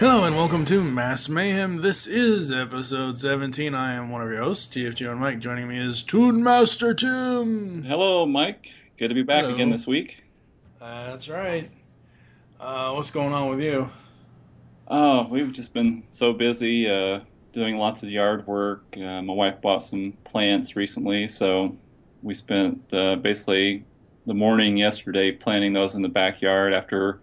Hello and welcome to M.A.S.K Mayhem. This is episode 17. I am one of your hosts, TFG and Mike. Joining me is Toon Master Tim. Hello, Mike. Good to be back Hello. again this week. That's right. What's going on with you? Oh, we've just been so busy doing lots of yard work. My wife bought some plants recently, so we spent basically the morning yesterday planting those in the backyard after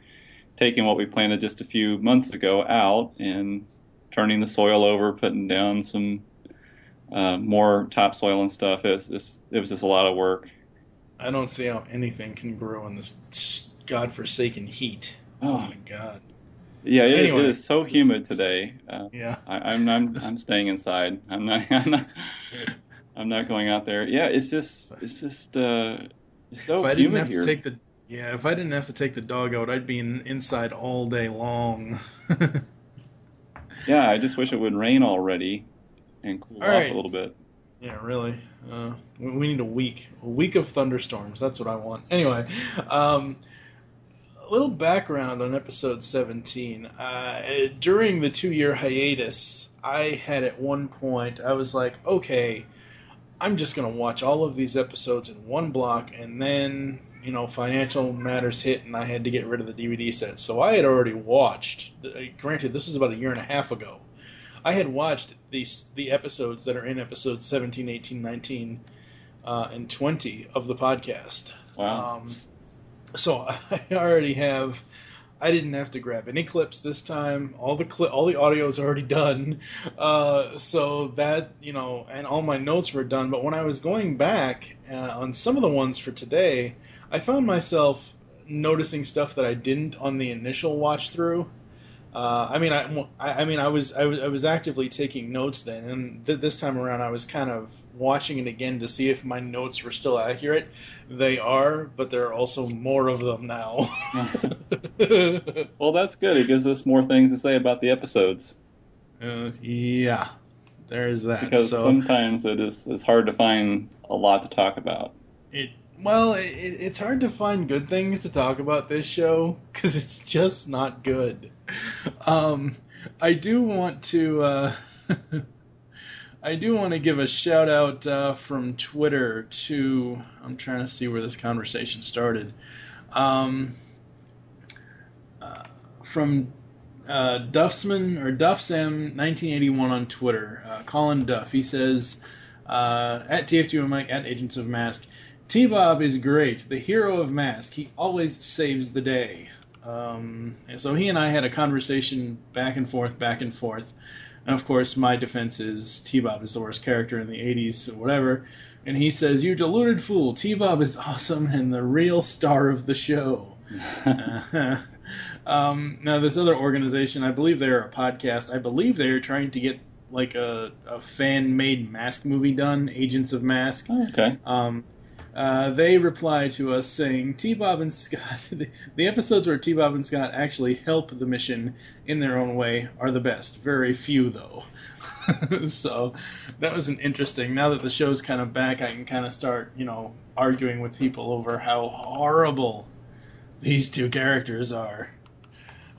taking what we planted just a few months ago out and turning the soil over, putting down some more topsoil and stuff. It was just a lot of work. I don't see how anything can grow in this godforsaken heat. Oh my god. Yeah, Anyway, it is so humid today. Yeah. I'm staying inside. I'm not going out there. Yeah, it's so humid here. If I didn't have to take the dog out, I'd be inside all day long. Yeah, I just wish it would rain already and cool off a little bit. Yeah, really. We need a week of thunderstorms. That's what I want. Anyway, a little background on episode 17. During the 2-year hiatus, I had at one point, I was like, okay, I'm just going to watch all of these episodes in one block, and then, financial matters hit, and I had to get rid of the DVD set. So I had already watched, granted, this was about a year and a half ago, I had watched the episodes that are in episodes 17, 18, 19, and 20 of the podcast. Wow. So I already have. I didn't have to grab any clips this time. All the audio is already done. So that and all my notes were done. But when I was going back on some of the ones for today, I found myself noticing stuff that I didn't on the initial watch through. I was actively taking notes then, and this time around I was kind of watching it again to see if my notes were still accurate. They are, but there are also more of them now. Well, that's good. It gives us more things to say about the episodes. Yeah, there's that. Because sometimes it's hard to find a lot to talk about. It's hard to find good things to talk about this show because it's just not good. I do want to give a shout out from Twitter to. I'm trying to see where this conversation started. From Duffsam 1981 on Twitter. Colin Duff. He says at TF2 and Mike at Agents of M.A.S.K. T-Bob is great, the hero of M.A.S.K. He always saves the day. And so he and I had a conversation back and forth. And of course, my defense is T-Bob is the worst character in the 80s, or whatever. And he says, "You deluded fool, T-Bob is awesome and the real star of the show." Now, this other organization, I believe they're a podcast. I believe they're trying to get like a fan-made M.A.S.K. movie done, Agents of M.A.S.K. Oh, okay. They reply to us saying, T-Bob and Scott, the episodes where T-Bob and Scott actually help the mission in their own way are the best. Very few, though. So that was an interesting. Now that the show's kind of back, I can kind of start, arguing with people over how horrible these two characters are.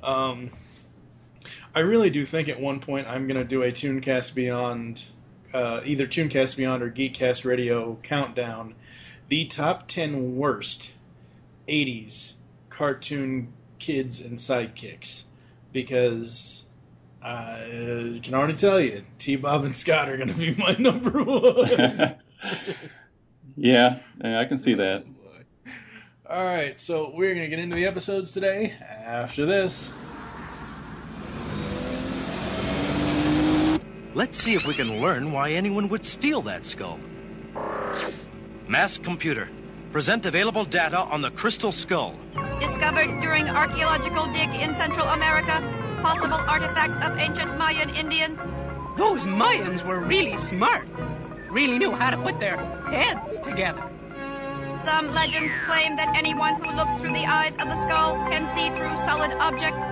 I really do think at one point I'm going to do a Tooncast Beyond, either Tooncast Beyond or Geekcast Radio countdown. The top 10 worst 80s cartoon kids and sidekicks. Because I can already tell you, T-Bob and Scott are going to be my number one. Yeah, I can see that. Alright, so we're going to get into the episodes today after this. Let's see if we can learn why anyone would steal that skull. M.A.S.K. Computer. Present available data on the crystal skull. Discovered during archaeological dig in Central America. Possible artifacts of ancient Mayan Indians. Those Mayans were really smart. Really knew how to put their heads together. Some legends claim that anyone who looks through the eyes of the skull can see through solid objects.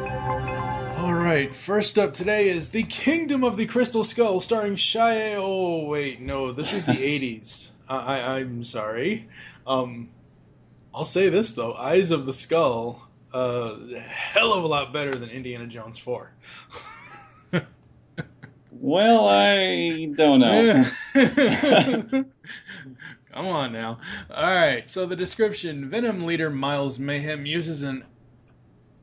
Alright, first up today is The Kingdom of the Crystal Skull, starring Shia... Oh, wait, no, this is the 80s. I'm sorry. I'll say this, though. Eyes of the Skull a hell of a lot better than Indiana Jones 4. Well, I don't know. Come on now. Alright, so the description. Venom leader Miles Mayhem uses an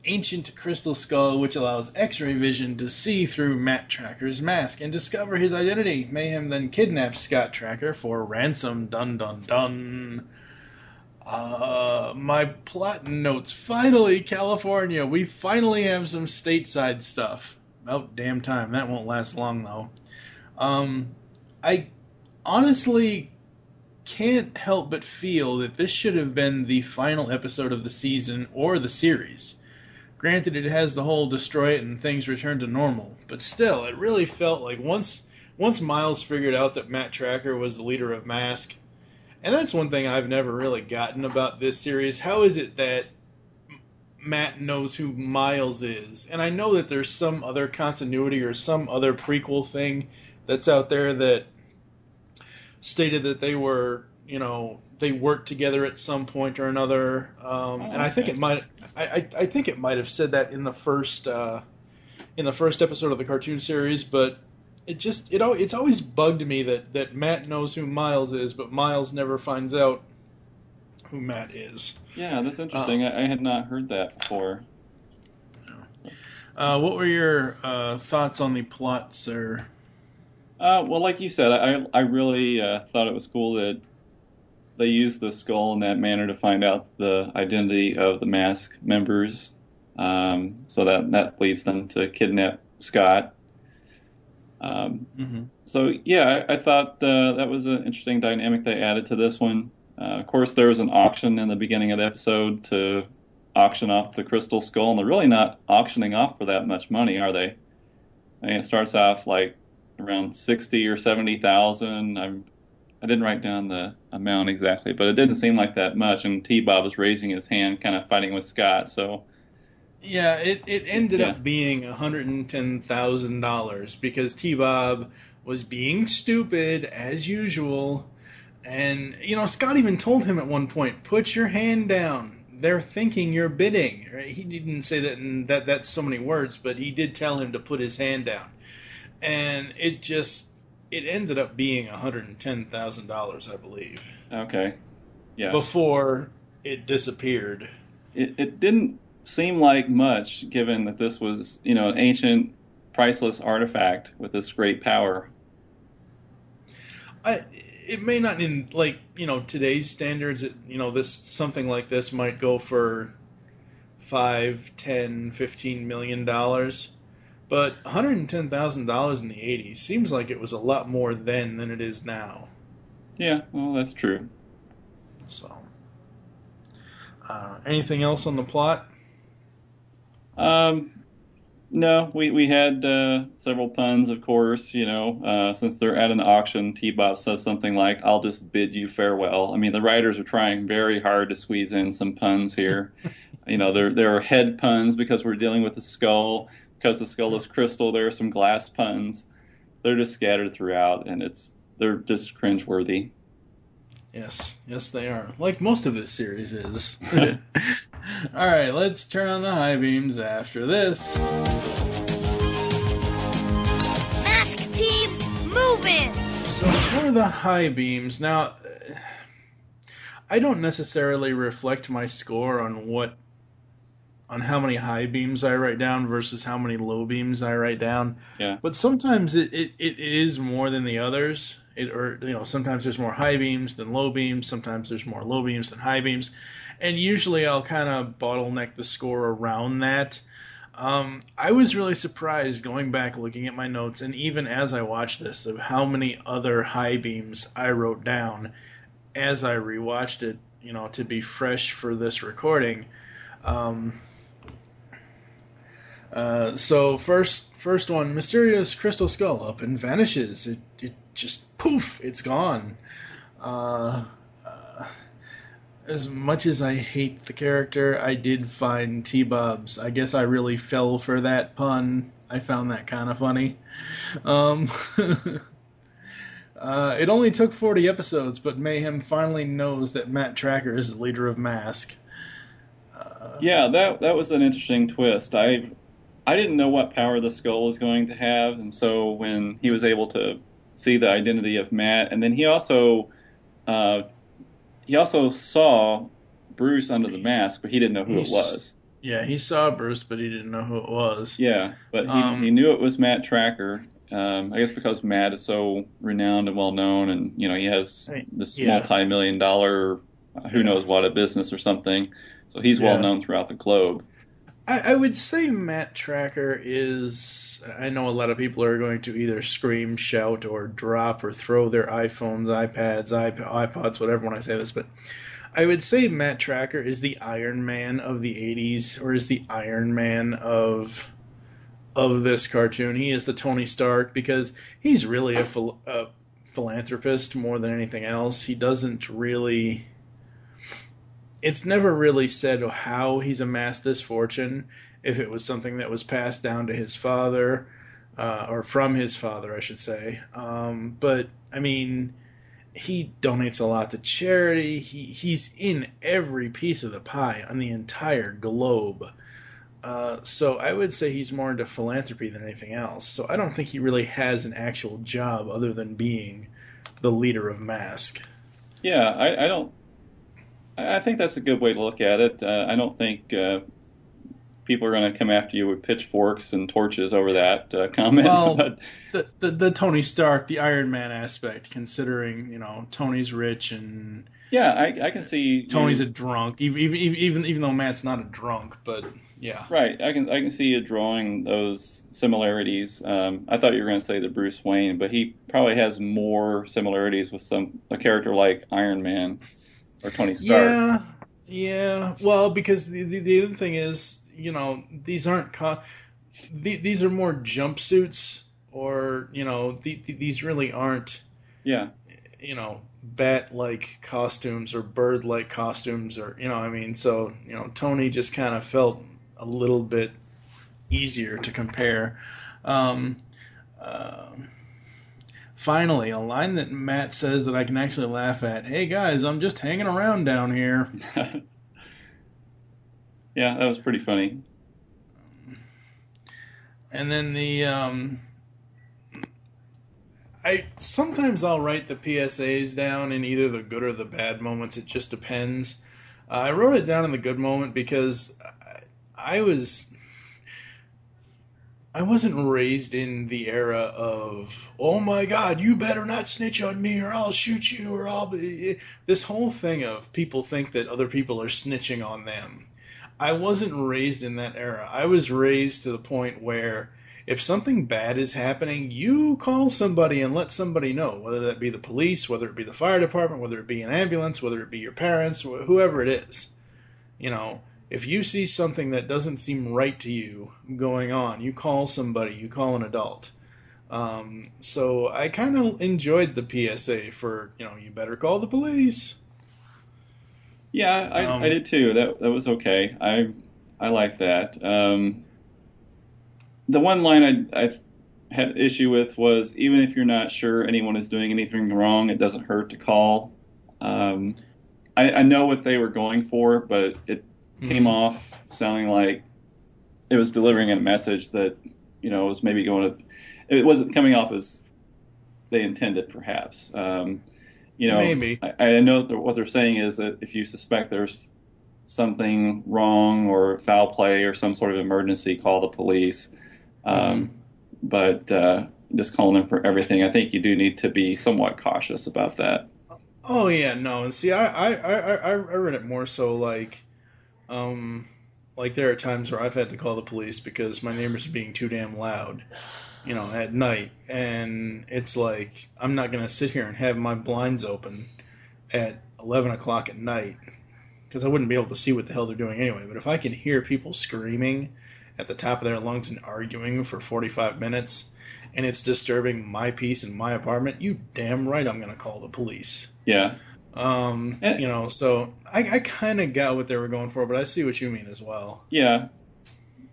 ancient crystal skull which allows X-ray vision to see through Matt Tracker's mask and discover his identity. Mayhem then kidnaps Scott Tracker for ransom. Dun dun dun. My plot notes. Finally, California. We finally have some stateside stuff. About damn time. That won't last long, though. I honestly can't help but feel that this should have been the final episode of the season or the series. Granted, it has the whole destroy it and things return to normal, but still, it really felt like once Miles figured out that Matt Tracker was the leader of M.A.S.K, and that's one thing I've never really gotten about this series. How is it that Matt knows who Miles is? And I know that there's some other continuity or some other prequel thing that's out there that stated that they were, they worked together at some point or another. And I think it might, I think it might have said that in the first episode of the cartoon series, but it's always bugged me that Matt knows who Miles is, but Miles never finds out who Matt is. Yeah, that's interesting. I had not heard that before. What were your thoughts on the plot, sir? Well, like you said, I really thought it was cool that they used the skull in that manner to find out the identity of the M.A.S.K members. So that leads them to kidnap Scott. So, yeah, I thought that was an interesting dynamic they added to this one. Of course, there was an auction in the beginning of the episode to auction off the crystal skull, and they're really not auctioning off for that much money, are they? I mean, it starts off like around 60 or 70,000. I didn't write down the amount exactly, but it didn't seem like that much. And T-Bob was raising his hand, kind of fighting with Scott. So, yeah, it ended up being $110,000 because T-Bob was being stupid as usual. And, Scott even told him at one point, put your hand down. They're thinking you're bidding. Right? He didn't say that in that's so many words, but he did tell him to put his hand down. And it ended up being $110,000, I believe. Okay. Yeah. Before it disappeared. It didn't seem like much, given that this was, an ancient, priceless artifact with this great power. It may not in today's standards. Something like this might go for $5, $10, $15 million, but $110,000 in the '80s seems like it was a lot more then than it is now. Yeah, well, that's true. So, anything else on the plot? No, we had several puns, of course. Since they're at an auction, T-Bob says something like, "I'll just bid you farewell." I mean, the writers are trying very hard to squeeze in some puns here. There are head puns because we're dealing with the skull. Because the skull is crystal, there are some glass puns. They're just scattered throughout, and they're just cringeworthy. Yes, they are. Like most of this series is. All right, let's turn on the high beams after this. M.A.S.K team, move in! So for the high beams, now, I don't necessarily reflect my score on how many high beams I write down versus how many low beams I write down. Yeah. But sometimes it is more than the others. Sometimes there's more high beams than low beams. Sometimes there's more low beams than high beams. And usually I'll kind of bottleneck the score around that. I was really surprised going back looking at my notes, and even as I watched this, of how many other high beams I wrote down as I rewatched it, to be fresh for this recording. So first one, mysterious crystal skull up and vanishes. It just poof, it's gone. As much as I hate the character, I did find T-Bob's. I guess I really fell for that pun. I found that kind of funny. It only took 40 episodes, but Mayhem finally knows that Matt Tracker is the leader of M.A.S.K. Yeah, that was an interesting twist. I didn't know what power the skull was going to have, and so when he was able to see the identity of Matt, and then he also saw Bruce under the mask, but he didn't know who it was. Yeah, he saw Bruce, but he didn't know who it was. Yeah, but he knew it was Matt Tracker. I guess because Matt is so renowned and well known, and he has this multi-million-dollar, who knows what, a business or something. So he's well known throughout the globe. I would say Matt Tracker is. I know a lot of people are going to either scream, shout, or drop, or throw their iPhones, iPads, iPods, whatever when I say this, but I would say Matt Tracker is the Iron Man of the 80s, or is the Iron Man of this cartoon. He is the Tony Stark because he's really a philanthropist more than anything else. He doesn't really... It's never really said how he's amassed this fortune, if it was something that was passed down to his father, or from his father, I should say. But, I mean, he donates a lot to charity. He's in every piece of the pie on the entire globe. So I would say he's more into philanthropy than anything else. So I don't think he really has an actual job other than being the leader of M.A.S.K. Yeah, I think that's a good way to look at it. I don't think people are going to come after you with pitchforks and torches over that comment. Well, the Tony Stark, the Iron Man aspect, considering Tony's rich and I can see Tony's a drunk, even though Matt's not a drunk, but yeah, right. I can see you drawing those similarities. I thought you were going to say the Bruce Wayne, but he probably has more similarities with a character like Iron Man. Or Tony Stark. Yeah. Well, because the other thing is, these aren't these are more jumpsuits, or these really aren't. Yeah. Bat-like costumes or bird-like costumes, or So Tony just kind of felt a little bit easier to compare. Finally, a line that Matt says that I can actually laugh at. Hey guys, I'm just hanging around down here. Yeah, that was pretty funny. And then sometimes I'll write the PSAs down in either the good or the bad moments. It just depends. I wrote it down in the good moment because I wasn't raised in the era of, oh my God, you better not snitch on me or I'll shoot you or I'll be... This whole thing of people think that other people are snitching on them. I wasn't raised in that era. I was raised to the point where if something bad is happening, you call somebody and let somebody know, whether that be the police, whether it be the fire department, whether it be an ambulance, whether it be your parents, whoever it is. If you see something that doesn't seem right to you going on, you call somebody, you call an adult. So I kind of enjoyed the PSA for, you better call the police. Yeah, I did too. That was okay. I like that. The one line I had issue with was, even if you're not sure anyone is doing anything wrong, it doesn't hurt to call. I know what they were going for, but it came off sounding like it was delivering a message that, was maybe it wasn't coming off as they intended, perhaps. Maybe. I know that what they're saying is that if you suspect there's something wrong or foul play or some sort of emergency, call the police. But just calling them for everything, I think you do need to be somewhat cautious about that. Oh yeah, no, and see, I read it more so like there are times where I've had to call the police because my neighbors are being too damn loud, at night, and it's like, I'm not going to sit here and have my blinds open at 11 o'clock at night, because I wouldn't be able to see what the hell they're doing anyway. But if I can hear people screaming at the top of their lungs and arguing for 45 minutes, and it's disturbing my peace in my apartment, you damn right I'm going to call the police. Yeah. So I kind of got what they were going for, but I see what you mean as well. Yeah,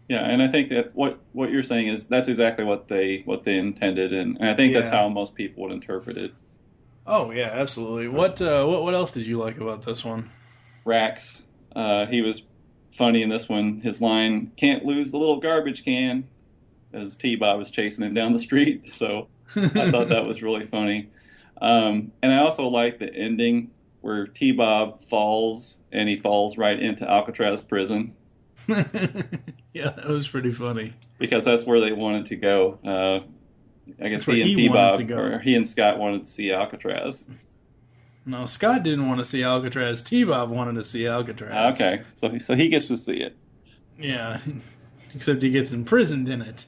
and I think that what you're saying is that's exactly what they intended, and I think that's how most people would interpret it. Oh yeah, absolutely. What else did you like about this one? Rax, he was funny in this one. His line, "Can't lose the little garbage can," as T-Bob is chasing him down the street. So I thought that was really funny. And I also like the ending where T-Bob falls, and he falls right into Alcatraz prison. Yeah, that was pretty funny. Because that's where they wanted to go. I guess That's he where and he wanted to T-Bob, go. or he and Scott wanted to see Alcatraz. No, Scott didn't want to see Alcatraz. T-Bob wanted to see Alcatraz. Okay, so he gets to see it. Yeah, except he gets imprisoned in it.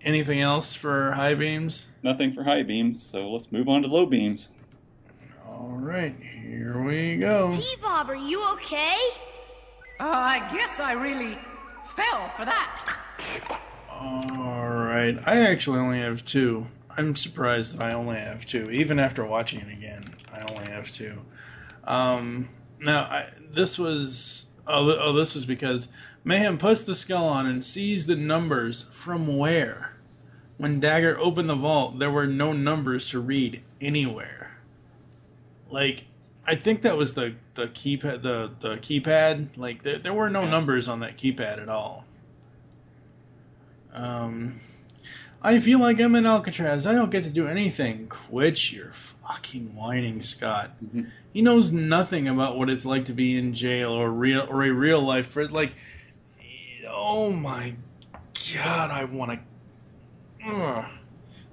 Anything else for high beams? Nothing for high beams, so let's move on to low beams. All right, here we go. T-Bob, are you okay? I guess I really fell for that. All right, I actually only have two. I'm surprised that I only have two, even after watching it again. I only have two. This was because Mayhem puts the skull on and sees the numbers from where? When Dagger opened the vault, there were no numbers to read anywhere. Like, I think that was the keypad. The keypad. Like, there were no numbers on that keypad at all. I feel like I'm in Alcatraz. I don't get to do anything. Quit your fucking whining, Scott. Mm-hmm. He knows nothing about what it's like to be in jail or a real life. Like, oh my God, I want to.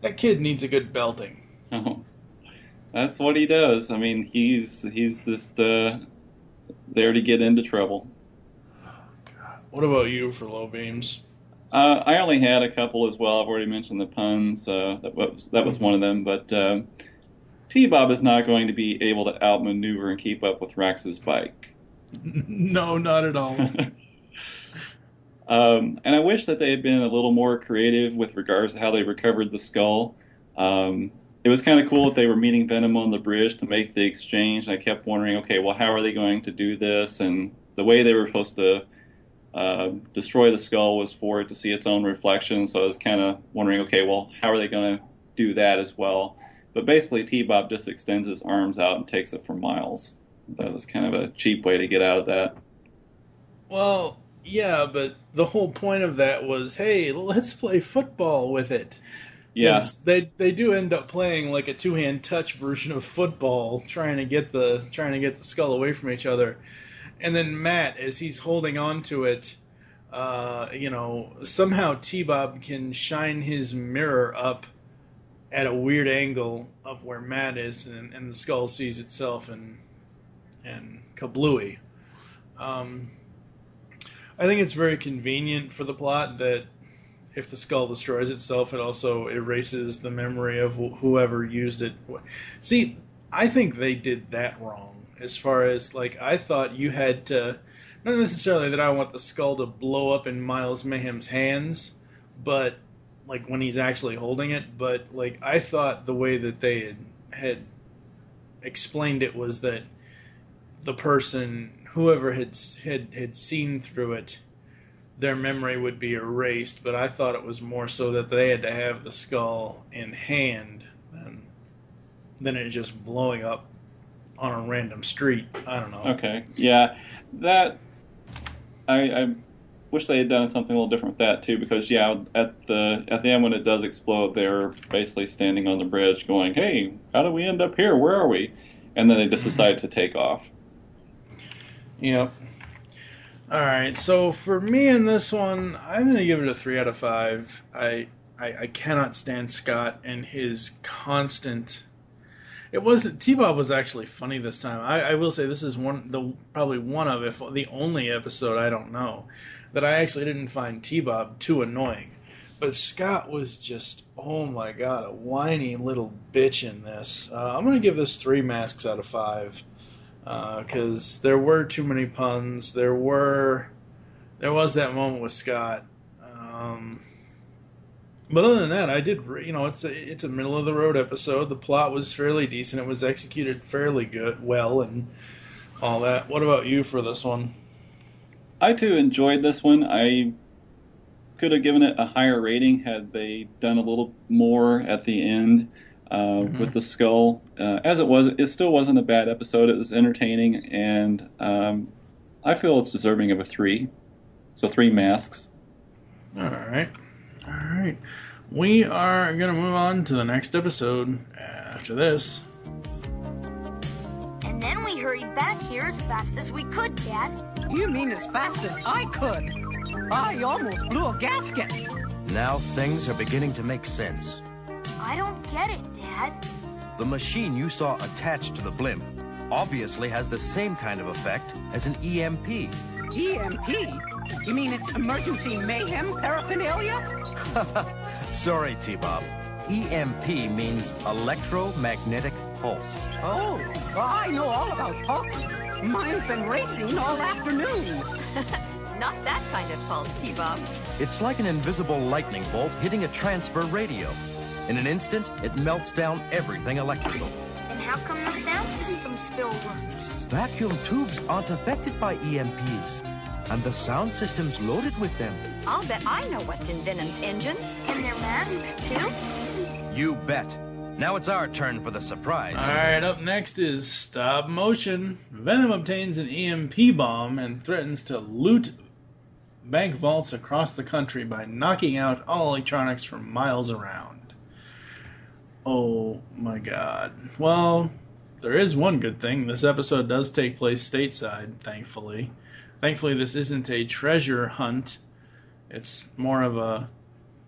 That kid needs a good belting. Oh, that's what he does. I mean, he's just there to get into trouble. God. What about you for low beams? I only had a couple as well. I've already mentioned the puns. That was one of them. But T-Bob is not going to be able to outmaneuver and keep up with Rex's bike. No, not at all. And I wish that they had been a little more creative with regards to how they recovered the skull. It was kind of cool that they were meeting Venom on the bridge to make the exchange. And I kept wondering, okay, well, how are they going to do this? And the way they were supposed to destroy the skull was for it to see its own reflection. So I was kind of wondering, okay, well, how are they going to do that as well? But basically, T-Bob just extends his arms out and takes it from Miles. That was kind of a cheap way to get out of that. Well, yeah, but the whole point of that was, hey, let's play football with it. Yeah, they do end up playing like a two-hand touch version of football, trying to get the skull away from each other. And then Matt, as he's holding on to it, somehow T-Bob can shine his mirror up at a weird angle of where Matt is, and the skull sees itself and kablooey. I think it's very convenient for the plot that if the skull destroys itself, it also erases the memory of whoever used it. See, I think they did that wrong. As far as, like, I thought you had to, not necessarily that I want the skull to blow up in Miles Mayhem's hands, but, like, when he's actually holding it, but, like, I thought the way that they had explained it was that the person, whoever had seen through it, their memory would be erased, but I thought it was more so that they had to have the skull in hand than it just blowing up on a random street. I don't know. Okay. Yeah. That I wish they had done something a little different with that too, because at the end when it does explode, they're basically standing on the bridge going, "Hey, how did we end up here? Where are we?" And then they just decide to take off. Yep. All right. So for me in this one, I'm going to give it a 3 out of 5. I cannot stand Scott and his constant. It wasn't. T-Bob was actually funny this time. I will say this is probably one of, if the only episode, I don't know, that I actually didn't find T-Bob too annoying. But Scott was just, oh my God, a whiny little bitch in this. I'm going to give this 3 masks out of 5. Because there were too many puns. There was that moment with Scott. But other than that, I did. It's a middle of the road episode. The plot was fairly decent. It was executed fairly well, and all that. What about you for this one? I too enjoyed this one. I could have given it a higher rating had they done a little more at the end. with the skull. As it still wasn't a bad episode. It was entertaining, and I feel it's deserving of a 3. So 3 masks. All right. We are going to move on to the next episode after this. And then we hurried back here as fast as we could, Dad. You mean as fast as I could? I almost blew a gasket. Now things are beginning to make sense. I don't get it, Dad. The machine you saw attached to the blimp obviously has the same kind of effect as an EMP. EMP? You mean it's emergency mayhem paraphernalia? Sorry, T-Bob. EMP means electromagnetic pulse. Oh, I know all about pulses. Mine's been racing all afternoon. Not that kind of pulse, T-Bob. It's like an invisible lightning bolt hitting a transfer radio. In an instant, it melts down everything electrical. And how come the sound system still works? Vacuum tubes aren't affected by EMPs, and the sound system's loaded with them. I'll bet I know what's in Venom's engine. And their masks, too? You bet. Now it's our turn for the surprise. All right, up next is stop motion. Venom obtains an EMP bomb and threatens to loot bank vaults across the country by knocking out all electronics for miles around. Oh my god. Well, there is one good thing. This episode does take place stateside, thankfully. Thankfully, this isn't a treasure hunt. It's more of a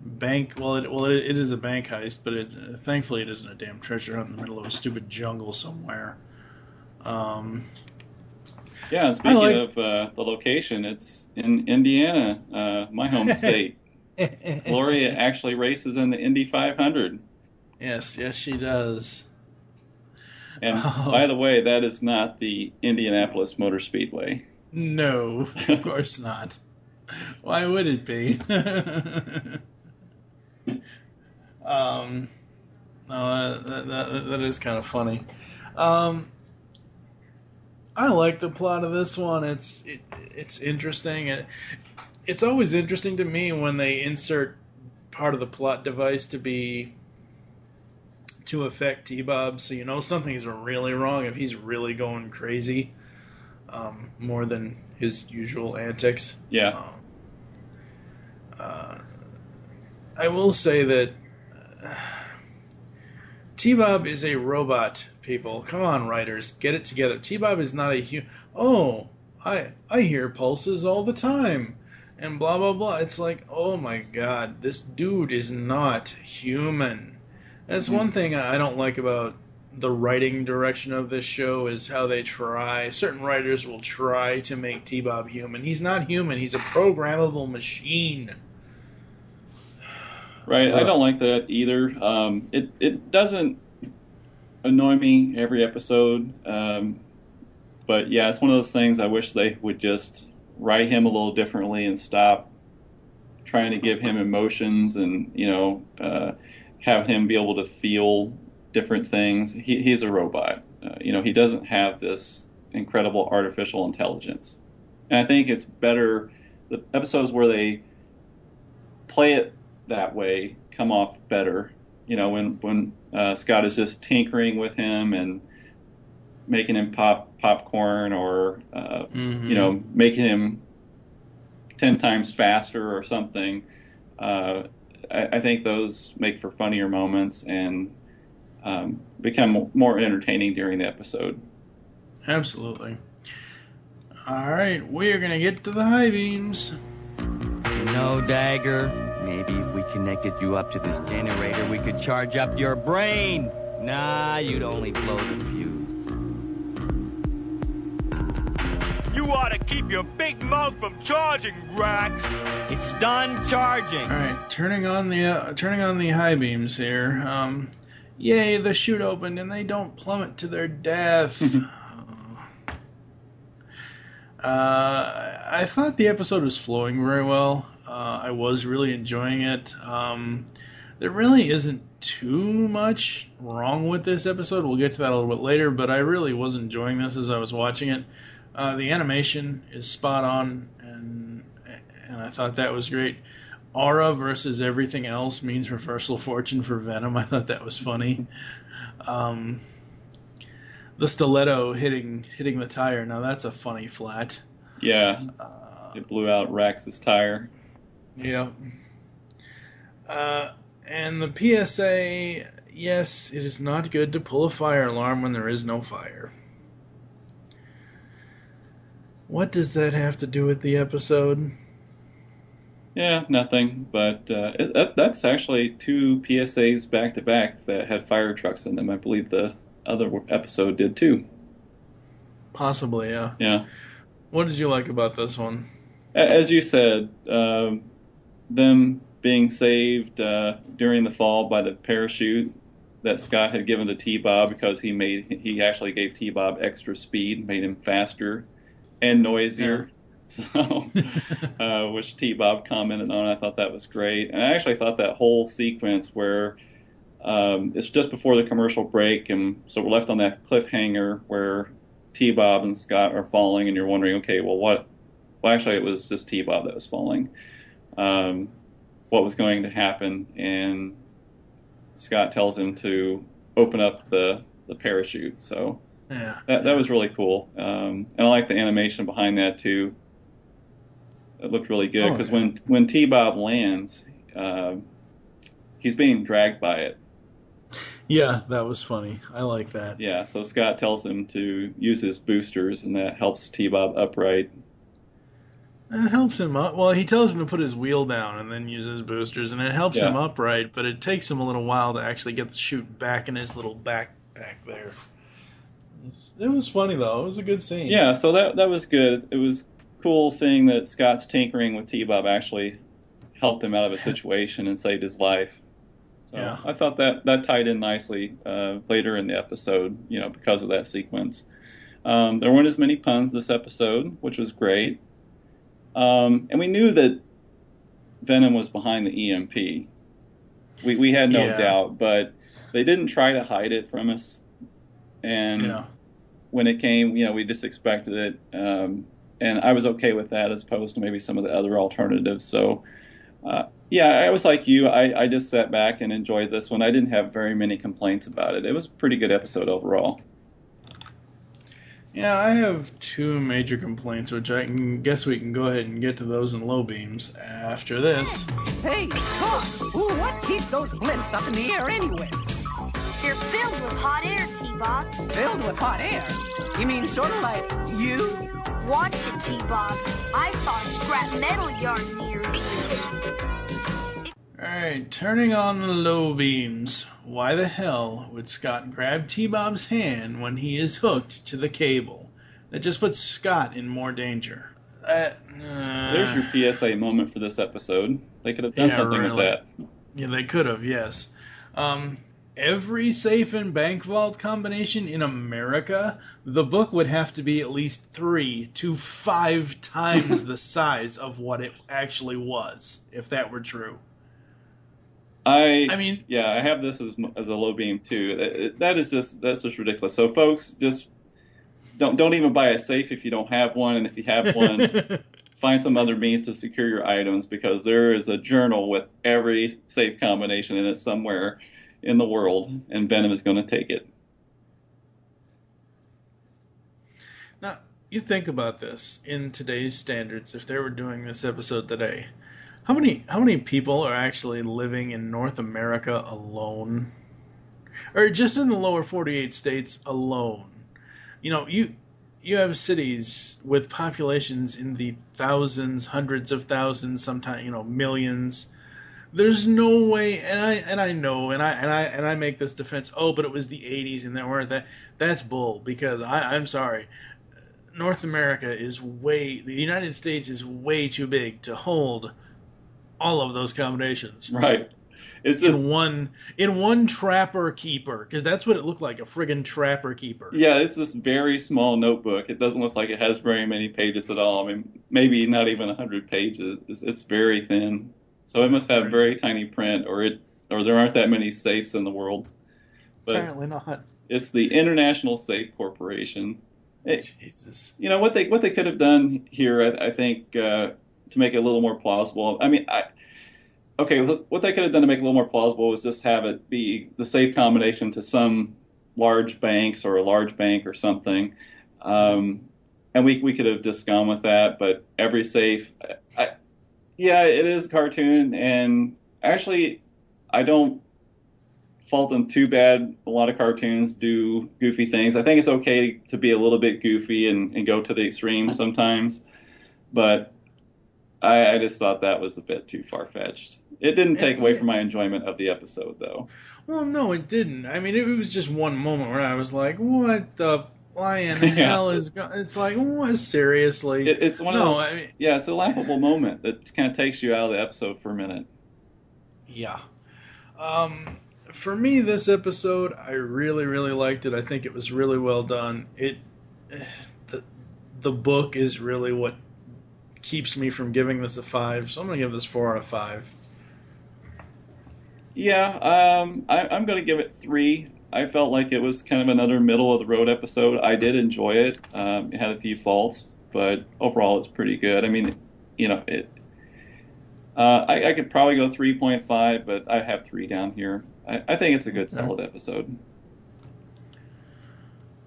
bank. Well, it is a bank heist, but thankfully it isn't a damn treasure hunt in the middle of a stupid jungle somewhere. Yeah, speaking of the location, it's in Indiana, my home state. Gloria actually races in the Indy 500. Yes, she does. And by the way, that is not the Indianapolis Motor Speedway. No, of course not. Why would it be? No, that is kind of funny. I like the plot of this one. It's interesting. It's always interesting to me when they insert part of the plot device to affect T-Bob, so you know something's really wrong if he's really going crazy, more than his usual antics. Yeah. I will say that T-Bob is a robot, people. Come on, writers, get it together. T-Bob is not a human. Oh, I hear pulses all the time, and blah, blah, blah. It's like, oh my god, this dude is not human. That's one thing I don't like about the writing direction of this show, is how they try. Certain writers will try to make T-Bob human. He's not human. He's a programmable machine. Right, I don't like that either. It doesn't annoy me every episode, but yeah, it's one of those things I wish they would just write him a little differently and stop trying to give him emotions and, have him be able to feel different things. He's a robot. He doesn't have this incredible artificial intelligence. And I think it's better, the episodes where they play it that way come off better. When Scott is just tinkering with him and making him pop popcorn or making him 10 times faster or something. I think those make for funnier moments and become more entertaining during the episode. Absolutely. All right, we are going to get to the high beams. Dagger, maybe if we connected you up to this generator, we could charge up your brain. Nah, you'd only blow the fuse. You ought to keep your big mouth from charging, Grax. It's done charging. All right, turning on the high beams here. Yay, the chute opened and they don't plummet to their death. I thought the episode was flowing very well. I was really enjoying it. There really isn't too much wrong with this episode. We'll get to that a little bit later, but I really was enjoying this as I was watching it. The animation is spot on, and I thought that was great. aura versus everything else means reversal fortune for Venom. I thought that was funny. The stiletto hitting the tire. Now that's a funny flat. Yeah, it blew out Rax's tire. Yeah. And the PSA, yes, it is not good to pull a fire alarm when there is no fire. What does that have to do with the episode? Yeah, nothing. But that's actually 2 PSAs back to back that had fire trucks in them. I believe the other episode did too. Possibly, yeah. Yeah. What did you like about this one? As you said, them being saved during the fall by the parachute that Scott had given to T-Bob because he actually gave T-Bob extra speed, made him faster and noisier. Yeah. So, which T-Bob commented on. I thought that was great. And I actually thought that whole sequence where it's just before the commercial break, and so we're left on that cliffhanger where T-Bob and Scott are falling, and you're wondering, okay, well, what? Well, actually, it was just T-Bob that was falling. What was going to happen? And Scott tells him to open up the parachute. So that was really cool. And I like the animation behind that too. It looked really good because when T-Bob lands, he's being dragged by it. Yeah, that was funny. I like that. Yeah, so Scott tells him to use his boosters, and that helps T-Bob upright. It helps him up. Well, he tells him to put his wheel down and then use his boosters, and it helps him upright, but it takes him a little while to actually get the chute back in his little backpack there. It was funny, though. It was a good scene. Yeah, so that was good. It was cool seeing that Scott's tinkering with T-Bob actually helped him out of a situation and saved his life. So I thought that tied in nicely later in the episode, because of that sequence. There weren't as many puns this episode, which was great. And we knew that Venom was behind the EMP. We had no doubt, but they didn't try to hide it from us. And when it came, we just expected it. And I was okay with that as opposed to maybe some of the other alternatives. So, I was like you. I just sat back and enjoyed this one. I didn't have very many complaints about it. It was a pretty good episode overall. Yeah, I have 2 major complaints, which I guess we can go ahead and get to those in low beams after this. Hey, Scott! What keeps those blimps up in the air anyway? They're filled with hot air, T-Bob. Filled with hot air? You mean sort of like you? Watch it, T-Bob. I saw a scrap metal yard near you. Alright, turning on the low beams. Why the hell would Scott grab T-Bob's hand when he is hooked to the cable? That just puts Scott in more danger. There's your PSA moment for this episode. They could have done something with that. Yeah, they could have, yes. Every safe and bank vault combination in America, the book would have to be at least 3 to 5 times the size of what it actually was, if that were true. I have this as a low beam too. That's just ridiculous. So folks, just don't even buy a safe if you don't have one, and if you have one, find some other means to secure your items, because there is a journal with every safe combination in it somewhere in the world, and Venom is going to take it. Now, you think about this in today's standards. If they were doing this episode today, how many people are actually living in North America alone, or just in the lower 48 states alone? You have cities with populations in the thousands, hundreds of thousands, sometimes millions. There's no way, and I know, and I make this defense. Oh, but it was the 80s, and there weren't that. That's bull, because I'm sorry. North America the United States is way too big to hold all of those combinations. Right. It's just in one trapper keeper, because that's what it looked like, a friggin' trapper keeper. Yeah, it's this very small notebook. It doesn't look like it has very many pages at all. I mean, maybe not even 100 pages. It's very thin. So it must have very tiny print, or there aren't that many safes in the world. But apparently not. It's the International Safe Corporation. Jesus. What they could have done here, I think, to make it a little more plausible. I mean, okay, what they could have done to make it a little more plausible was just have it be the safe combination to some large banks or a large bank or something. And we could have just gone with that, but every safe, yeah, it is a cartoon, and actually, I don't fault them too bad. A lot of cartoons do goofy things. I think it's okay to be a little bit goofy and go to the extremes sometimes, but I just thought that was a bit too far-fetched. It didn't take away from my enjoyment of the episode, though. Well, no, it didn't. I mean, it was just one moment where I was like, what the flying hell is going... It's like, what? Seriously? It's one of those... Yeah, it's a laughable moment that kind of takes you out of the episode for a minute. Yeah. For me, this episode, I really, really liked it. I think it was really well done. The book is really what keeps me from giving this a 5, so I'm going to give this 4 out of 5. Yeah, I'm going to give it 3. I felt like it was kind of another middle-of-the-road episode. I did enjoy it. It had a few faults, but overall it's pretty good. I mean, I could probably go 3.5, but I have 3 down here. I think it's a good, solid episode.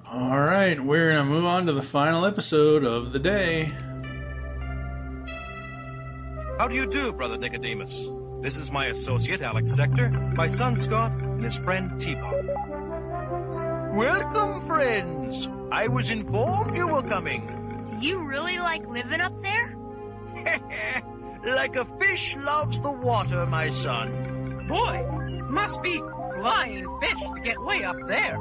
All right, we're going to move on to the final episode of the day. How do you do, Brother Nicodemus? This is my associate, Alex Sector, my son Scott, and his friend T-Bob. Welcome, friends. I was informed you were coming. Do you really like living up there? Like a fish loves the water, my son. Boy, must be flying fish to get way up there.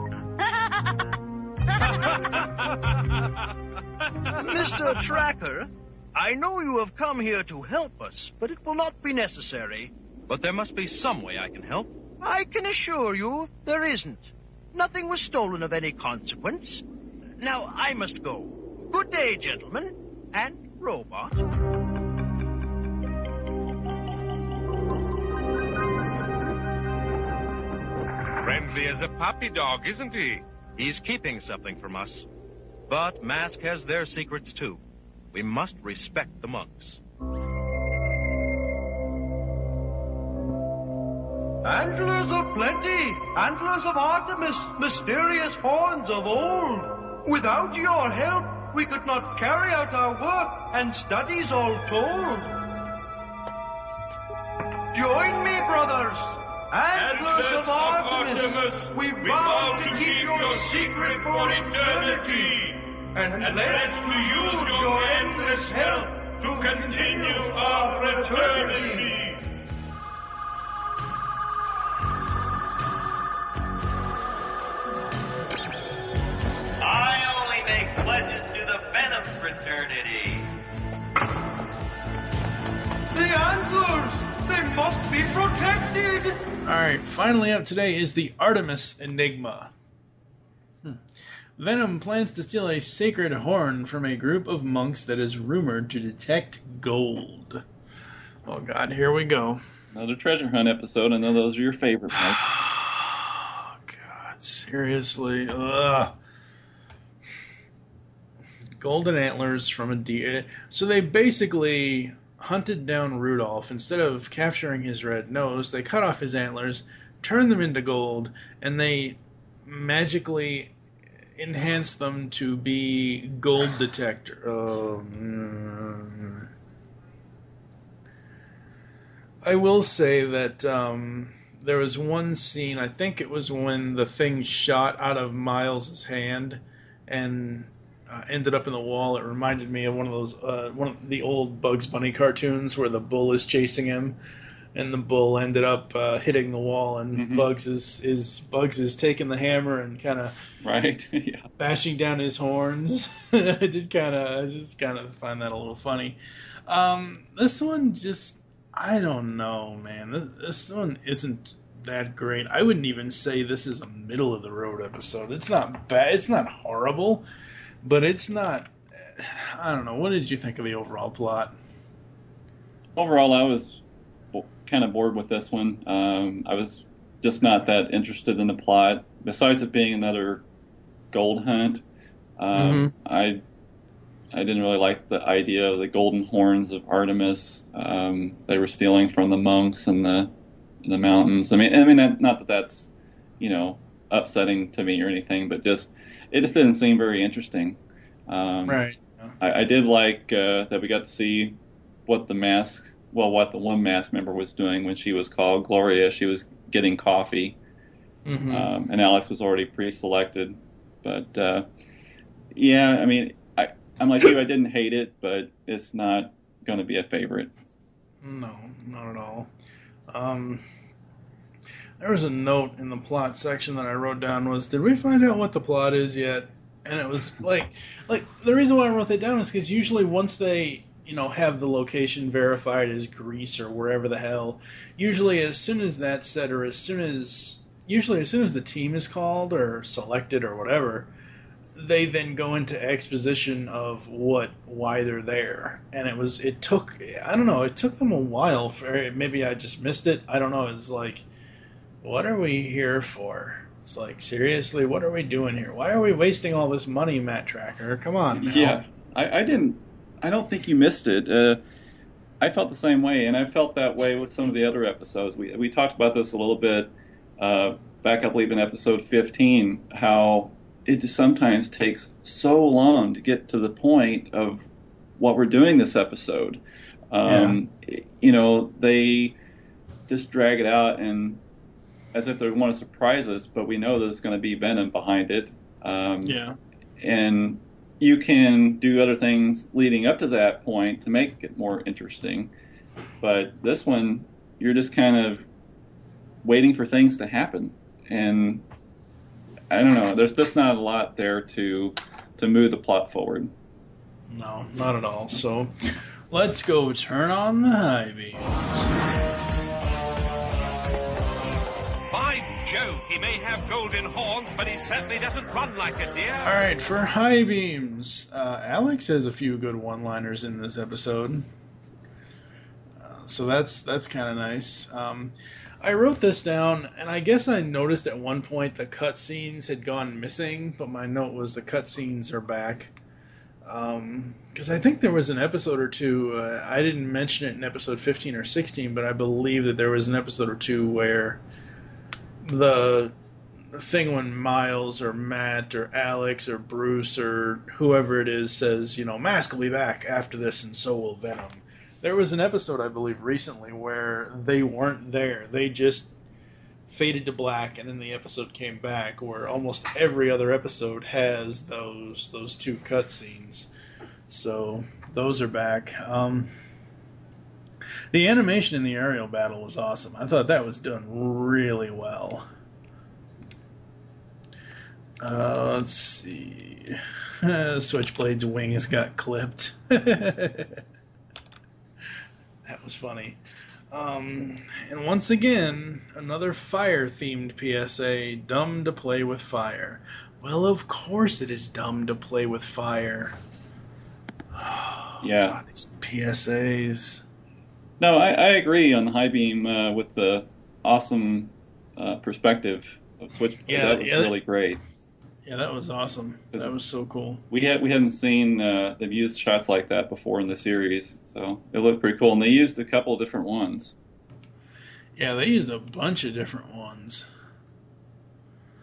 Mr. Tracker, I know you have come here to help us, but it will not be necessary. But there must be some way I can help. I can assure you there isn't. Nothing was stolen of any consequence. Now, I must go. Good day, gentlemen, and robot. Friendly as a puppy dog, isn't he? He's keeping something from us. But M.A.S.K has their secrets, too. We must respect the monks. Antlers of plenty, antlers of Artemis, mysterious horns of old. Without your help, we could not carry out our work and studies all told. Join me, brothers. Antlers of Artemis, we vow to keep your secret for eternity. And pledge to use your endless help to continue our fraternity. I only make pledges to the Venom Fraternity. The antlers! They must be protected! Alright, finally up today is the Artemis Enigma. Venom plans to steal a sacred horn from a group of monks that is rumored to detect gold. Oh god, here we go. Another treasure hunt episode. I know those are your favorite, Mike. Oh god, seriously. Ugh. Golden antlers from a deer. So they basically hunted down Rudolph. Instead of capturing his red nose, they cut off his antlers, turned them into gold, and they magically enhance them to be gold detector. I will say that there was one scene, I think it was when the thing shot out of Miles' hand and ended up in the wall. It reminded me of one of the old Bugs Bunny cartoons where the bull is chasing him, and the bull ended up hitting the wall, and Bugs is taking the hammer and kind of bashing down his horns. I just kind of find that a little funny. This one just, I don't know, man. This one isn't that great. I wouldn't even say this is a middle of the road episode. It's not bad. It's not horrible, but it's not. I don't know. What did you think of the overall plot? Overall, I was kind of bored with this one. I was just not that interested in the plot. Besides it being another gold hunt, I I didn't really like the idea of the golden horns of Artemis. They were stealing from the monks in the mountains. I mean, not that that's, upsetting to me or anything, but it just didn't seem very interesting. Right. I did like that we got to see what the what the one M.A.S.K member was doing when she was called Gloria. She was getting coffee, and Alex was already pre-selected. But yeah, I mean, I'm like you. I didn't hate it, but it's not going to be a favorite. No, not at all. There was a note in the plot section that I wrote down was, did we find out what the plot is yet? And it was like the reason why I wrote that down is because usually once they, have the location verified as Greece or wherever the hell, usually as soon as that's said, or as soon as the team is called or selected or whatever, they then go into exposition of why they're there. And it took them a while for, maybe I just missed it. I don't know. It's like, what are we here for? It's like, seriously, what are we doing here? Why are we wasting all this money, Matt Tracker? Come on now. Yeah, I don't think you missed it. I felt the same way, and I felt that way with some of the other episodes. We talked about this a little bit back, I believe, in episode 15, how it just sometimes takes so long to get to the point of what we're doing this episode. They just drag it out and as if they want to surprise us, but we know there's going to be venom behind it. And you can do other things leading up to that point to make it more interesting. But this one, you're just kind of waiting for things to happen. And I don't know, there's just not a lot there to move the plot forward. No, not at all. So let's go turn on the high beams. He may have golden horns, but he certainly doesn't run like a deer. All right, for high beams, Alex has a few good one-liners in this episode, so that's kind of nice. I wrote this down, and I guess I noticed at one point the cutscenes had gone missing, but my note was the cutscenes are back. Because I think there was an episode or two, I didn't mention it in episode 15 or 16, but I believe that there was an episode or two where the thing when Miles or Matt or Alex or Bruce or whoever it is says, M.A.S.K will be back after this and so will Venom. There was an episode, I believe, recently where they weren't there. They just faded to black and then the episode came back, where almost every other episode has those two cutscenes. So those are back. The animation in the aerial battle was awesome. I thought that was done really well. Let's see. Switchblade's wings got clipped. That was funny. And once again, another fire-themed PSA, dumb to play with fire. Well, of course it is dumb to play with fire. Oh, yeah. God, these PSAs. No, I agree on the high beam with the awesome perspective of Switchblade. That was really great. Yeah, that was awesome. That was so cool. We hadn't seen them use shots like that before in the series, so it looked pretty cool. And they used a couple of different ones. Yeah, they used a bunch of different ones.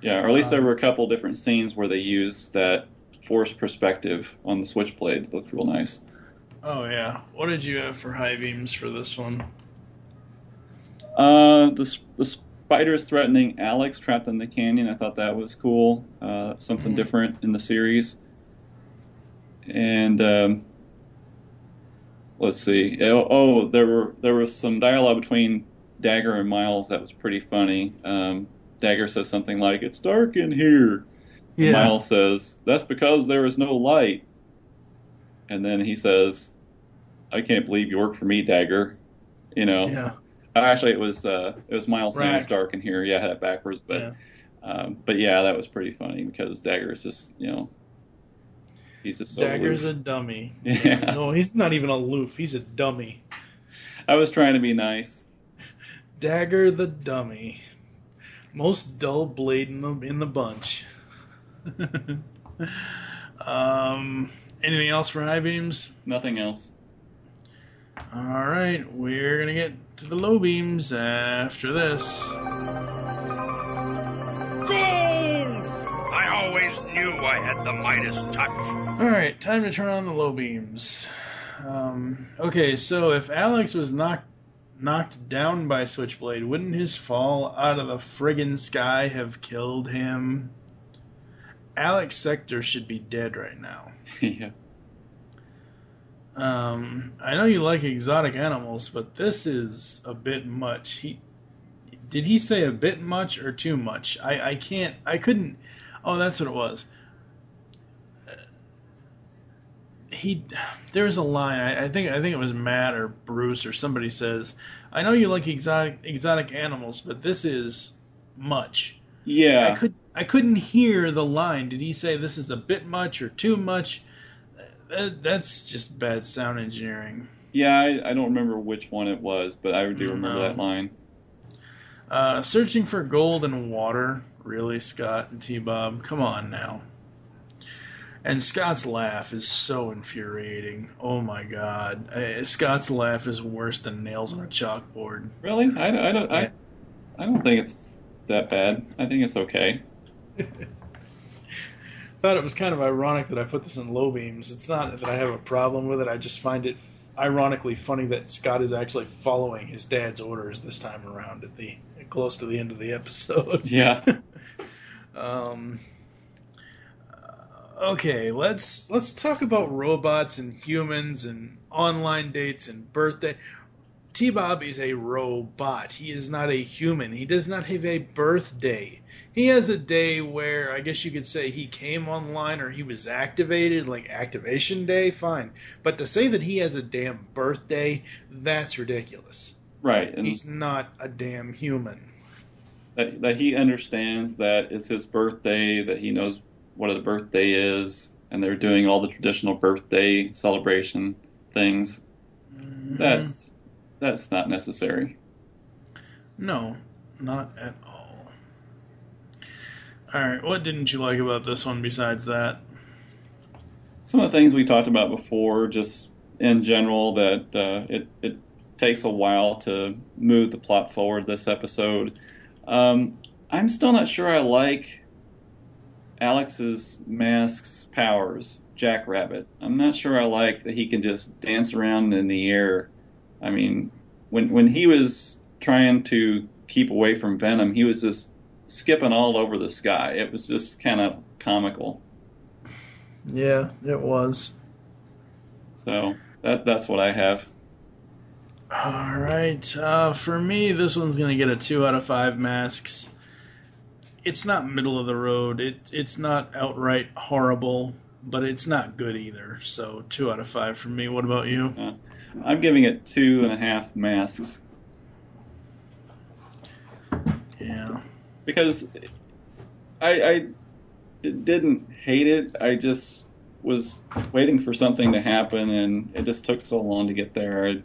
Yeah, or at least there were a couple of different scenes where they used that forced perspective on the Switchblade. It looked real nice. Oh, yeah. What did you have for high beams for this one? The spiders threatening Alex trapped in the canyon. I thought that was cool. Something different in the series. And let's see. Oh, there was some dialogue between Dagger and Miles that was pretty funny. Dagger says something like, "It's dark in here." Yeah. Miles says, "That's because there is no light." And then he says, "I can't believe you work for me, Dagger." Yeah. Actually, it was Miles saying it's dark in here. Yeah, I had it backwards, but yeah, that was pretty funny because Dagger is just, he's just so Dagger's aloof. A dummy. Yeah. No, he's not even aloof. He's a dummy. I was trying to be nice. Dagger the dummy. Most dull blade in the bunch. Anything else for high beams? Nothing else. All right, we're going to get to the low beams after this. Gold! I always knew I had the Midas touch. All right, time to turn on the low beams. Okay, so if Alex was knocked down by Switchblade, wouldn't his fall out of the friggin' sky have killed him? Alex Sector should be dead right now. Yeah. I know you like exotic animals, but this is a bit much. Did he say a bit much or too much? I couldn't. Oh, that's what it was. There was a line. I think it was Matt or Bruce or somebody says, "I know you like exotic animals, but this is much." Yeah. I couldn't hear the line. Did he say this is a bit much or too much? That's just bad sound engineering. Yeah, I don't remember which one it was, but I do remember that line. Searching for gold and water. Really, Scott and T-Bob? Come on now. And Scott's laugh is so infuriating. Oh my God. Scott's laugh is worse than nails on a chalkboard. Really? I don't think it's that bad. I think it's okay. Thought it was kind of ironic that I put this in low beams. It's not that I have a problem with it. I just find it ironically funny that Scott is actually following his dad's orders this time around at the close to the end of the episode. Yeah. Okay, let's talk about robots and humans and online dates and birthday. T-Bob is a robot. He is not a human. He does not have a birthday. He has a day where I guess you could say he came online or he was activated, like activation day, fine. But to say that he has a damn birthday, that's ridiculous. Right. And he's not a damn human. That he understands that it's his birthday, that he knows what a birthday is, and they're doing all the traditional birthday celebration things. Mm-hmm. That's not necessary. No, not at all. Alright, what didn't you like about this one besides that? Some of the things we talked about before, just in general, that it takes a while to move the plot forward this episode. I'm still not sure I like Alex's M.A.S.K's powers, Jackrabbit. I'm not sure I like that he can just dance around in the air. I mean, when he was trying to keep away from Venom, he was just skipping all over the sky. It was just kind of comical. Yeah, it was. So that's what I have. All right. For me, this one's going to get a 2 out of 5 masks. It's not middle of the road. It's not outright horrible, but it's not good either. So 2 out of 5 for me. What about you? I'm giving it 2.5 masks. Yeah. Because I didn't hate it. I just was waiting for something to happen, and it just took so long to get there.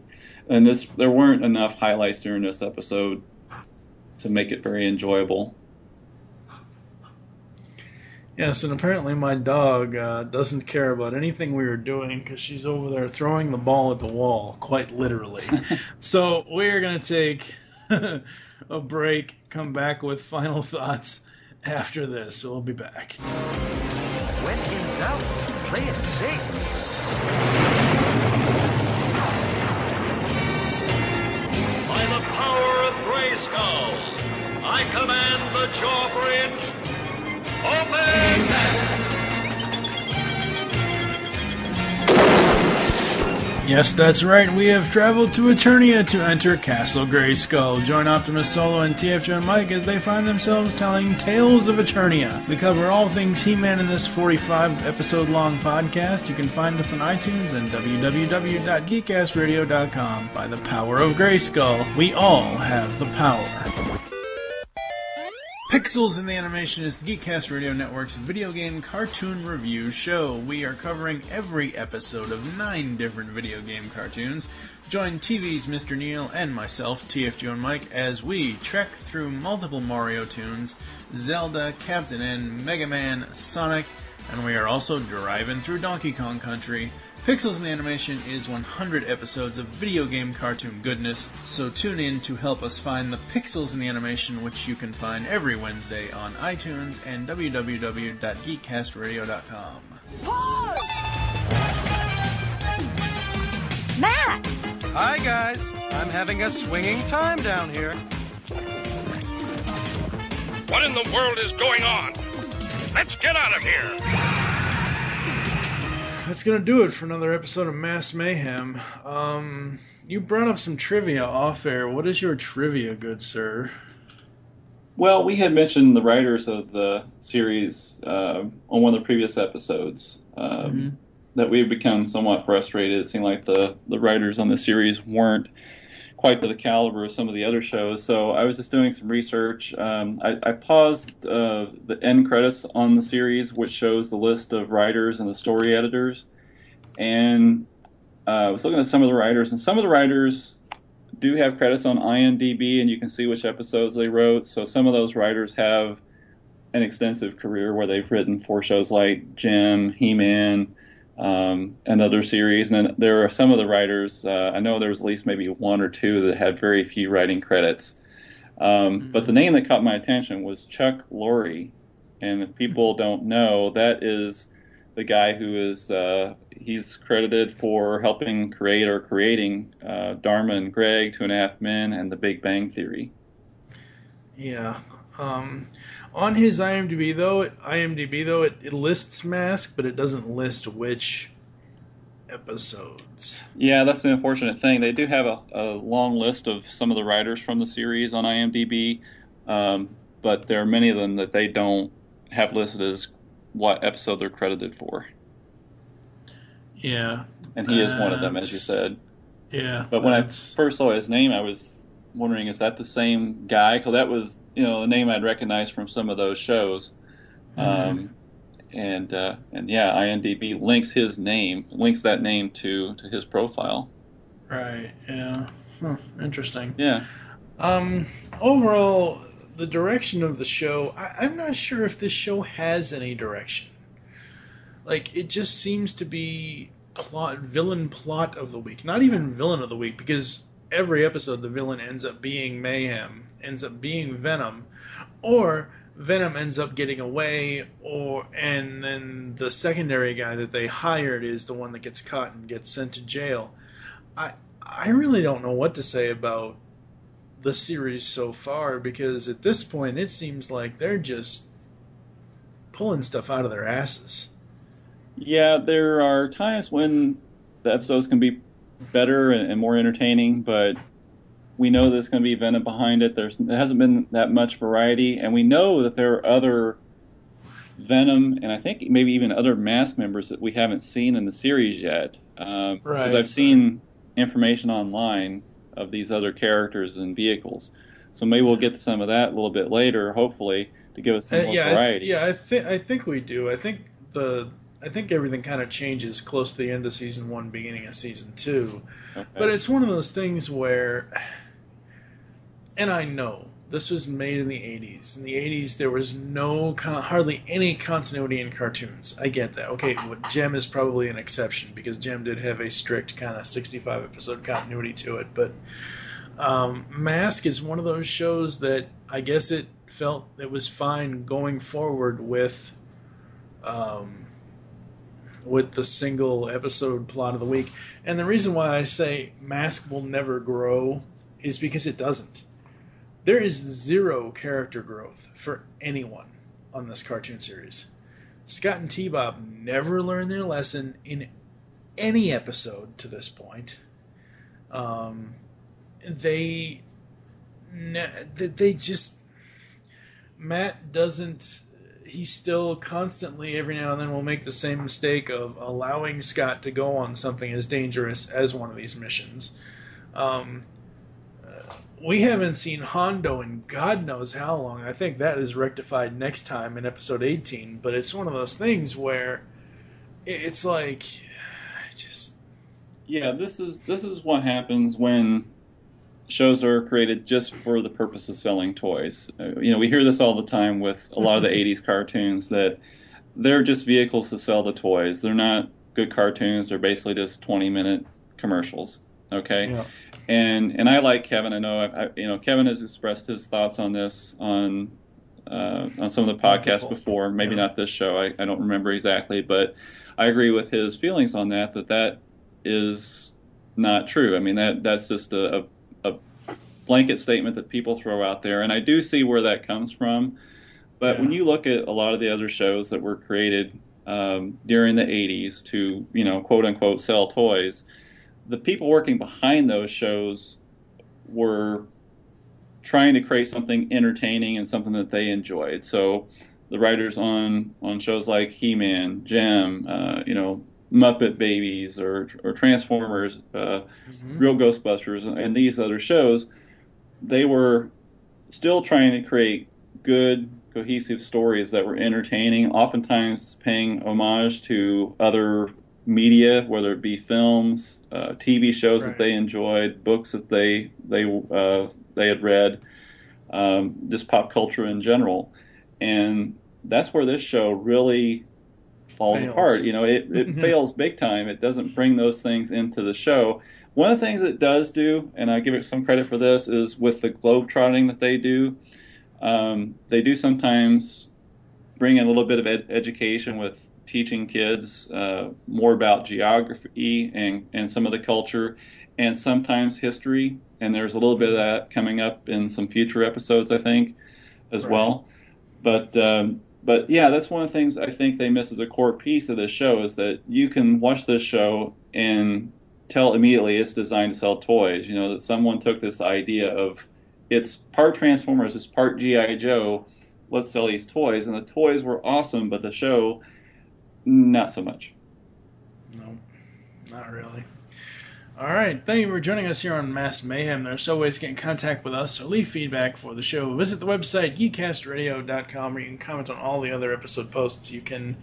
And there weren't enough highlights during this episode to make it very enjoyable. Yes, and apparently my dog doesn't care about anything we were doing because she's over there throwing the ball at the wall, quite literally. So we're going to take a break, come back with final thoughts after this. So we'll be back. When in doubt, play it safe. By the power of Grayskull, I command the Jawbridge. Open! Yes, that's right. We have traveled to Eternia to enter Castle Grayskull. Join Optimus Solo and TFJ and Mike as they find themselves telling tales of Eternia. We cover all things He-Man in this 45-episode-long podcast. You can find us on iTunes and www.geekcastradio.com. By the power of Grayskull, we all have the power. Pixels in the Animation is the Geekcast Radio Network's video game cartoon review show. We are covering every episode of 9 different video game cartoons. Join TV's Mr. Neil and myself, TFG and Mike, as we trek through multiple Mario tunes, Zelda, Captain N, Mega Man, Sonic, And we are also driving through Donkey Kong Country. Pixels in Animation is 100 episodes of video game cartoon goodness, so tune in to help us find the Pixels in the Animation, which you can find every Wednesday on iTunes and www.geekcastradio.com. Matt! Hi, guys. I'm having a swinging time down here. What in the world is going on? Let's get out of here! That's going to do it for another episode of Miles Mayhem. You brought up some trivia off air. What is your trivia, good sir? Well, we had mentioned the writers of the series on one of the previous episodes. That we had become somewhat frustrated. It seemed like the writers on the series weren't quite to the caliber of some of the other shows. So I was just doing some research. I paused the end credits on the series, which shows the list of writers and the story editors. And I was looking at some of the writers, and some of the writers do have credits on IMDb, and you can see which episodes they wrote. So some of those writers have an extensive career where they've written for shows like Jem, He-Man, and other series. And then there are some of the writers, I know there was at least maybe one or two that had very few writing credits. But the name that caught my attention was Chuck Lorre. And if people don't know, that is the guy who is, he's credited for helping creating Dharma and Greg, 2.5 Men, and The Big Bang Theory. Yeah. On his IMDb though, it lists M.A.S.K, but it doesn't list which episodes. Yeah, that's the unfortunate thing. They do have a long list of some of the writers from the series on IMDb, but there are many of them that they don't have listed as what episode they're credited for. Yeah. And he is one of them, as you said. Yeah. But when I first saw his name, I was wondering, is that the same guy? Because that was, a name I'd recognize from some of those shows. And yeah, IMDb links that name to his profile. Right. Yeah. Huh, interesting. Yeah. Overall, the direction of the show, I'm not sure if this show has any direction. Like, it just seems to be villain plot of the week. Not even villain of the week, because every episode the villain ends up being Mayhem, ends up being Venom, or Venom ends up getting away, and then the secondary guy that they hired is the one that gets caught and gets sent to jail. I really don't know what to say about the series so far, because at this point it seems like they're just pulling stuff out of their asses. Yeah, there are times when the episodes can be better and more entertaining, but we know there's going to be Venom behind it. There hasn't been that much variety, and we know that there are other Venom and I think maybe even other M.A.S.K members that we haven't seen in the series yet. Because I've seen information online of these other characters and vehicles, so maybe we'll get to some of that a little bit later, hopefully, to give us some more variety. I think we do. I think everything kind of changes close to the end of season 1, beginning of season 2. Okay. But it's one of those things where, and I know this was made in the 80s. In the 80s, there was hardly any continuity in cartoons. I get that. Okay, Jem is probably an exception, because Jem did have a strict kind of 65-episode continuity to it. But M.A.S.K is one of those shows that I guess it felt it was fine going forward with the single episode plot of the week. And the reason why I say M.A.S.K will never grow is because it doesn't. There is zero character growth for anyone on this cartoon series. Scott and T-Bob never learn their lesson in any episode to this point. They just... Matt doesn't... He still constantly, every now and then, will make the same mistake of allowing Scott to go on something as dangerous as one of these missions. We haven't seen Hondo in God knows how long. I think that is rectified next time in episode 18. But it's one of those things where it's like, just... Yeah, this is what happens when shows are created just for the purpose of selling toys. We hear this all the time with a lot of the 80s cartoons, that they're just vehicles to sell the toys. They're not good cartoons. They're basically just 20-minute commercials. Okay. Yeah. And I like Kevin. I know Kevin has expressed his thoughts on this on some of the podcasts before. Maybe not this show. I don't remember exactly, but I agree with his feelings on that is not true. I mean, that's just a blanket statement that people throw out there, and I do see where that comes from. But when you look at a lot of the other shows that were created during the 80s to, quote unquote, sell toys, the people working behind those shows were trying to create something entertaining and something that they enjoyed. So the writers on shows like He-Man, Gem, Muppet Babies or Transformers, Real Ghostbusters, and these other shows, they were still trying to create good, cohesive stories that were entertaining, oftentimes paying homage to other media, whether it be films, TV shows that they enjoyed, books that they had read, just pop culture in general. And that's where this show really falls apart. It fails big time. It doesn't bring those things into the show. One of the things it does do, and I give it some credit for this, is with the globetrotting that they do sometimes bring in a little bit of education with teaching kids more about geography and some of the culture, and sometimes history. And there's a little bit of that coming up in some future episodes, I think, as well. But yeah, that's one of the things I think they miss as a core piece of this show, is that you can watch this show and tell immediately it's designed to sell toys. That someone took this idea of it's part Transformers, it's part G.I. Joe, let's sell these toys. And the toys were awesome, but the show, not so much. No, not really. All right, thank you for joining us here on Mass Mayhem. There are so ways to get in contact with us or leave feedback for the show. Visit the website, geekcastradio.com, where you can comment on all the other episode posts. You can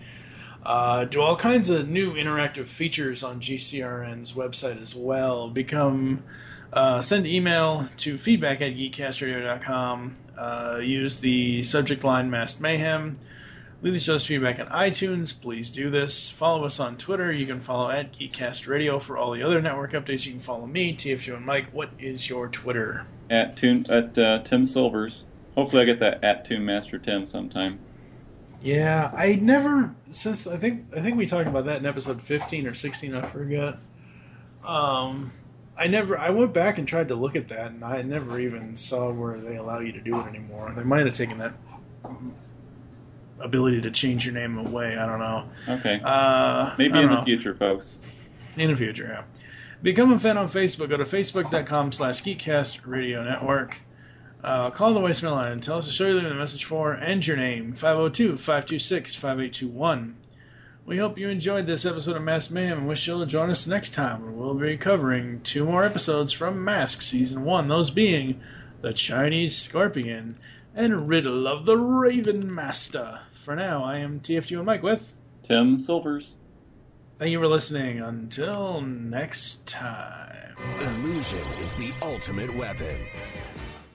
do all kinds of new interactive features on GCRN's website as well. Send email to feedback@geekcastradio.com. Use the subject line Mass Mayhem. Leave the show's feedback on iTunes. Please do this. Follow us on Twitter. You can follow at GeekCastRadio for all the other network updates. You can follow me, TFU and Mike. What is your Twitter? At Tim Silvers. Hopefully I get that at Toon Master Tim sometime. Yeah, I never, since I think we talked about that in episode 15 or 16, I forget. I went back and tried to look at that, and I never even saw where they allow you to do it anymore. They might have taken that ability to change your name away. I don't know. Okay. Maybe in the future, folks. In the future, yeah. Become a fan on Facebook. Go to facebook.com/GeekCastRadioNetwork. Call the voicemail line and tell us the show you're leaving a message for and your name. 502-526-5821. We hope you enjoyed this episode of Mass Mayhem and wish you'll join us next time, where we'll be covering 2 more episodes from Mask Season 1, those being The Chinese Scorpion and Riddle of the Raven Master. For now, I am TFG and Mike with Tim Silvers. Thank you for listening. Until next time. Illusion is the ultimate weapon.